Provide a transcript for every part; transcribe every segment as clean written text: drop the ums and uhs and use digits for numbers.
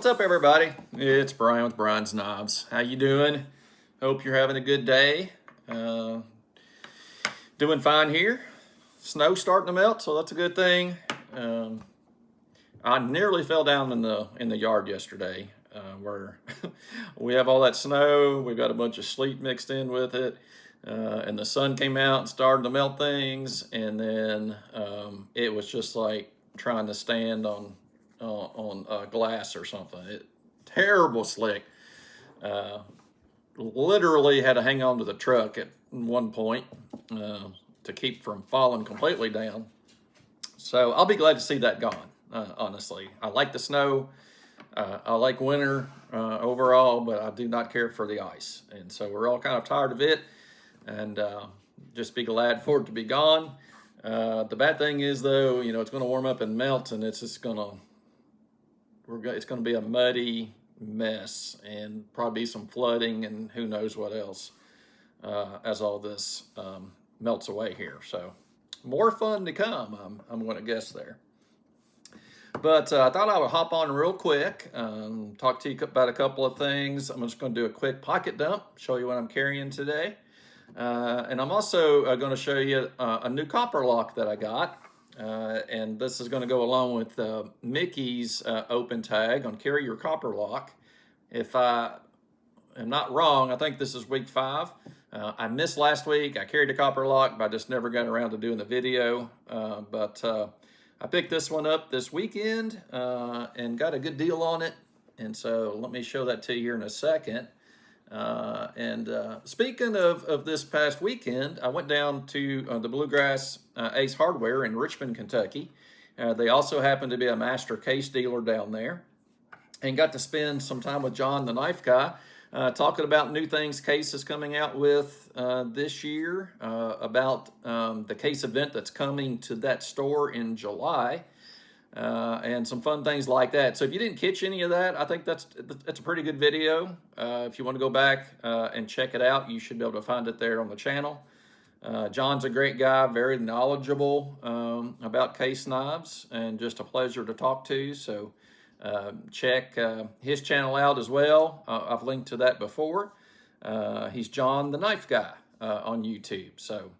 What's up, everybody? It's Bryan with Bryan's Knobs. How you doing? Hope you're having a good day. Doing fine here. Snow's starting to melt, so that's a good thing. I nearly fell down in the yard yesterday, where we have all that snow. We've got a bunch of sleet mixed in with it, and the sun came out and started to melt things. And then it was just like trying to stand on glass or something. Terrible slick. Literally had to hang on to the truck at one point to keep from falling completely down. So I'll be glad to see that gone. Honestly, I like the snow. I like winter overall, but I do not care for the ice. And so we're all kind of tired of it, and just be glad for it to be gone. The bad thing is, though, it's going to warm up and melt, and it's just it's going to be a muddy mess, and probably be some flooding and who knows what else as all this melts away here. So more fun to come, I'm going to guess there. But I thought I would hop on real quick, talk to you about a couple of things. I'm just going to do a quick pocket dump, show you what I'm carrying today. And I'm also going to show you a new Copperlock that I got. And this is going to go along with Mickey's open tag on Carry Your Copperlock. If I am not wrong, I think this is week 5. I missed last week. I carried a Copperlock, but I just never got around to doing the video. But I picked this one up this weekend and got a good deal on it. And so let me show that to you here in a second. Speaking of this past weekend, I went down to the Bluegrass Ace Hardware in Richmond, Kentucky. They also happen to be a master case dealer down there, and got to spend some time with John, the knife guy, talking about new things Case is coming out with this year, about the Case event that's coming to that store in July. And some fun things like that. So if you didn't catch any of that, I think that's a pretty good video. If you want to go back and check it out, you should be able to find it there on the channel. John's a great guy, very knowledgeable about case knives, and just a pleasure to talk to. So check his channel out as well. I've linked to that before. He's John the Knife Guy on YouTube. So,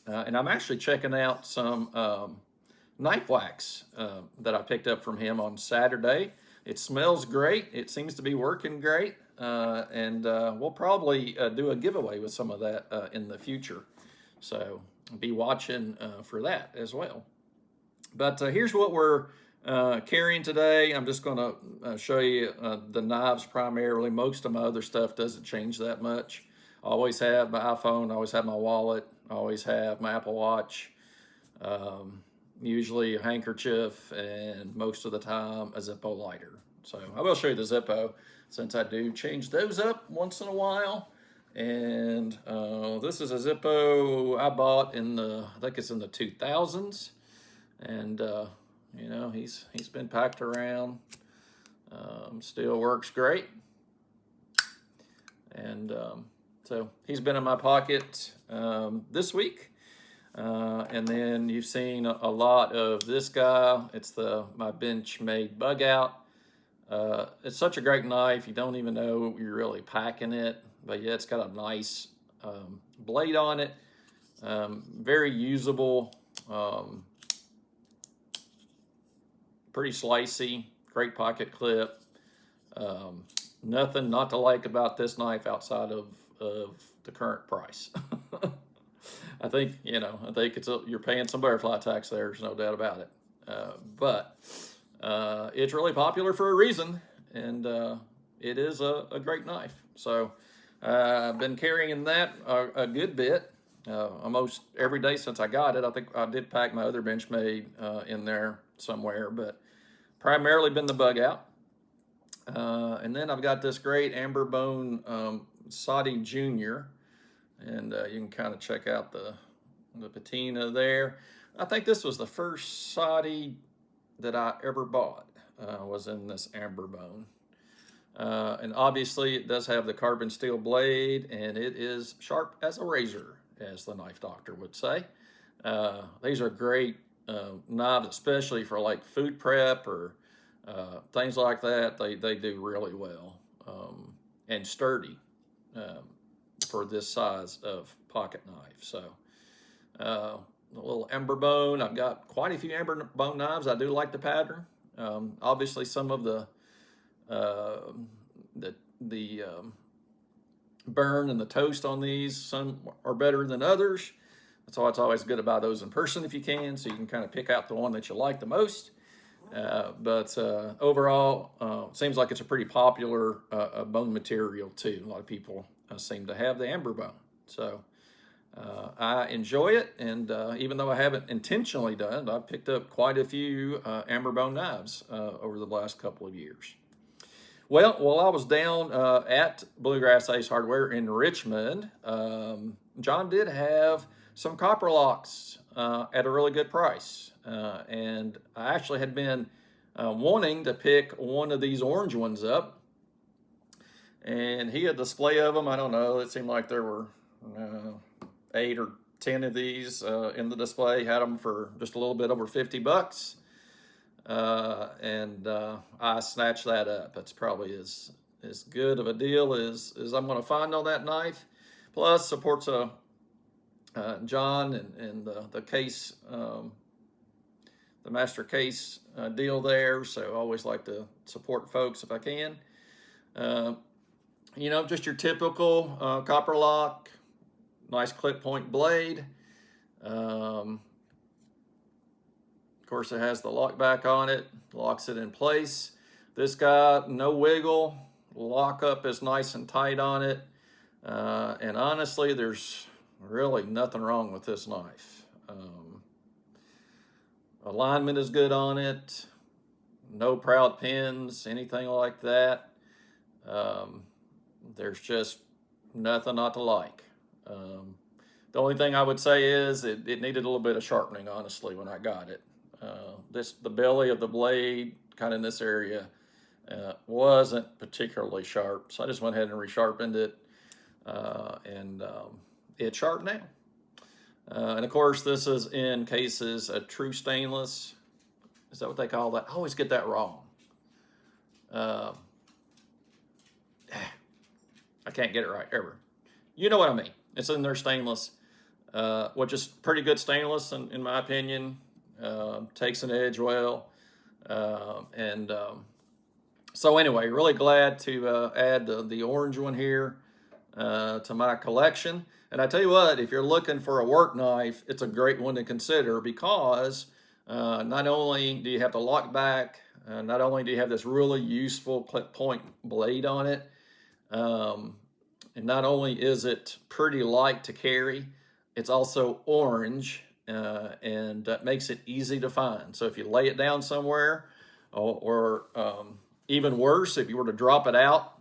and I'm actually checking out some knife wax that I picked up from him on Saturday. It smells great. It seems to be working great. And we'll probably do a giveaway with some of that in the future. So be watching for that as well. But here's what we're carrying today. I'm just going to show you the knives primarily. Most of my other stuff doesn't change that much. I always have my iPhone. I always have my wallet. I always have my Apple Watch. Usually a handkerchief, and most of the time a Zippo lighter. So I will show you the Zippo, since I do change those up once in a while. And this is a Zippo I bought I think it's in the 2000s. And he's been packed around. Still works great. And so he's been in my pocket this week. And then you've seen a lot of this guy. It's my Benchmade Bug Out. It's such a great knife. You don't even know you're really packing it. But yeah, it's got a nice blade on it. Very usable. Pretty slicey. Great pocket clip. Nothing not to like about this knife outside of the current price. I think you're paying some butterfly tax there. There's no doubt about it. But it's really popular for a reason, and it is a great knife. So I've been carrying that a good bit, almost every day since I got it. I think I did pack my other Benchmade in there somewhere, but primarily been the Bug Out. And then I've got this great amber bone Saudi Junior. And you can kind of check out the patina there. I think this was the first Saudi that I ever bought, was in this amber bone. And obviously it does have the carbon steel blade, and it is sharp as a razor, as the knife doctor would say. These are great knives, especially for like food prep or things like that, they do really well, and sturdy for this size of pocket knife. So a little amber bone. I've got quite a few amber bone knives. I do like the pattern. Obviously, some of uh, the burn and the toast on these, some are better than others. That's why it's always good to buy those in person if you can, so you can kind of pick out the one that you like the most. But overall, seems like it's a pretty popular bone material too. A lot of people seem to have the amber bone. So I enjoy it, and even though I haven't intentionally done it, I've picked up quite a few amber bone knives over the last couple of years. Well, while I was down at Bluegrass Ace Hardware in Richmond, John did have some Copperlocks at a really good price. And I actually had been wanting to pick one of these orange ones up. And he had a display of them. I don't know, it seemed like there were 8 or 10 of these in the display. Had them for just a little bit over $50. And I snatched that up. That's probably as good of a deal as I'm going to find on that knife. Plus, supports John and the case, the master case deal there. So I always like to support folks if I can. You know, just your typical Copperlock, nice clip point blade. Of course, it has the lock back on it, locks it in place. This guy, no wiggle, lockup is nice and tight on it. And honestly, there's really nothing wrong with this knife. Alignment is good on it, no proud pins, anything like that. There's just nothing not to like. The only thing I would say is it needed a little bit of sharpening, honestly, when I got it. The belly of the blade, kind of in this area, wasn't particularly sharp, so I just went ahead and resharpened it, and it's sharp now. And of course, this is in Case's a true stainless. Is that what they call that? I always get that wrong. I can't get it right ever. You know what I mean. It's in their stainless, which is pretty good stainless in my opinion. Takes an edge well. So anyway, really glad to add the orange one here to my collection. And I tell you what, if you're looking for a work knife, it's a great one to consider because not only do you have the lock back, not only do you have this really useful clip point blade on it, and not only is it pretty light to carry, it's also orange, and that makes it easy to find. So if you lay it down somewhere, or even worse, if you were to drop it out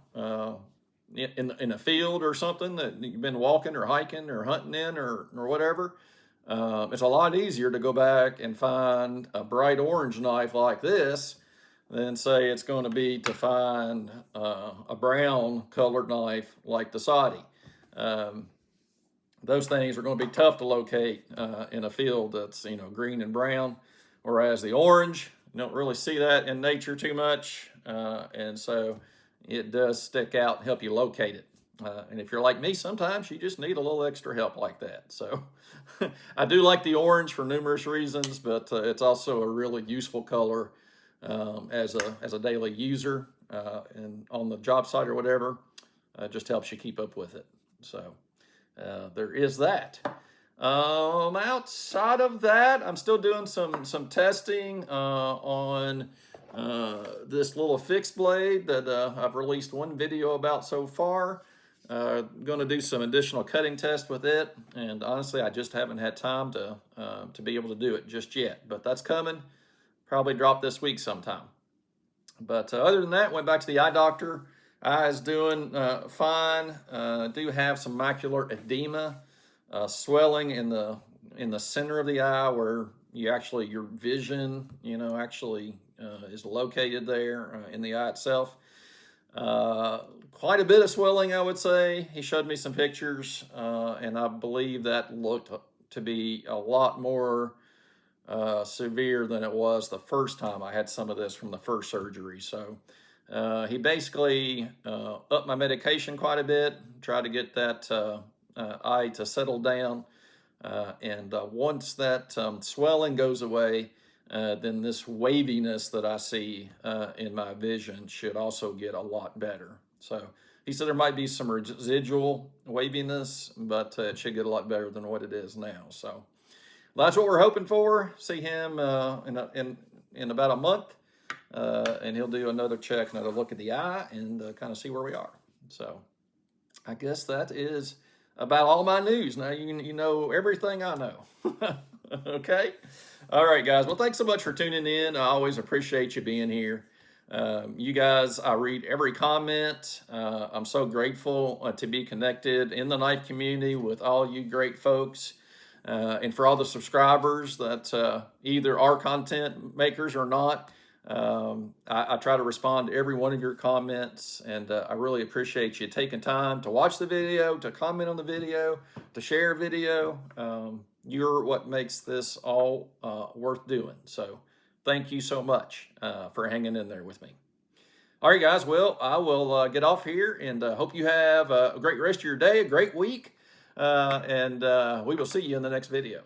in a field or something that you've been walking or hiking or hunting in or whatever, it's a lot easier to go back and find a bright orange knife like this than say it's going to be to find a brown colored knife like the Saudi. Those things are going to be tough to locate in a field that's, you know, green and brown, whereas the orange, you don't really see that in nature too much, and so it does stick out and help you locate it. And if you're like me, sometimes you just need a little extra help like that. So I do like the orange for numerous reasons, but it's also a really useful color as a daily user and on the job site or whatever. It just helps you keep up with it. So there is that. Outside of that, I'm still doing some testing on this little fixed blade that I've released one video about so far. Going to do some additional cutting tests with it, and honestly, I just haven't had time to be able to do it just yet. But that's coming. Probably drop this week sometime. But other than that, went back to the eye doctor. Eye is doing fine. Do have some macular edema, swelling in the center of the eye where your vision, actually is located there in the eye itself. Quite a bit of swelling, I would say. He showed me some pictures, and I believe that looked to be a lot more severe than it was the first time I had some of this from the first surgery. So he basically upped my medication quite a bit, tried to get that eye to settle down. And once that swelling goes away, then this waviness that I see in my vision should also get a lot better. So he said there might be some residual waviness, but it should get a lot better than what it is now. So that's what we're hoping for. See him in about a month, and he'll do another check, another look at the eye, and kind of see where we are. So I guess that is about all my news. Now you know everything I know. Okay? All right, guys. Well, thanks so much for tuning in. I always appreciate you being here. You guys, I read every comment. I'm so grateful to be connected in the knife community with all you great folks. And for all the subscribers that either are content makers or not, I try to respond to every one of your comments, and I really appreciate you taking time to watch the video, to comment on the video, to share a video. You're what makes this all worth doing. So thank you so much for hanging in there with me. All right, guys. Well, I will get off here, and hope you have a great rest of your day, a great week, and we will see you in the next video.